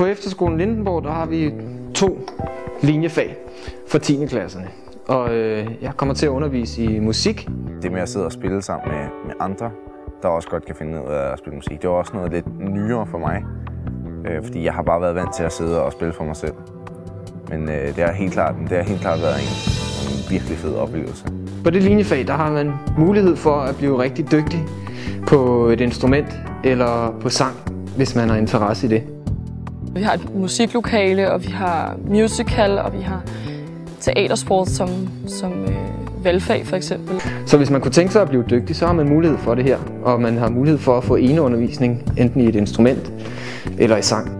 På efterskolen Lindenborg, der har vi 2 linjefag for 10. klasserne. Og jeg kommer til at undervise i musik. Det med at sidde og spille sammen med andre, der også godt kan finde ud af at spille musik, det var også noget lidt nyere for mig. Fordi jeg har bare været vant til at sidde og spille for mig selv. Men det har helt klart været en virkelig fed oplevelse. På det linjefag, der har man mulighed for at blive rigtig dygtig på et instrument eller på sang, hvis man har interesse i det. Vi har et musiklokale, og vi har musical, og vi har teatersport som valgfag for eksempel. Så hvis man kunne tænke sig at blive dygtig, så har man mulighed for det her. Og man har mulighed for at få eneundervisning, enten i et instrument eller i sang.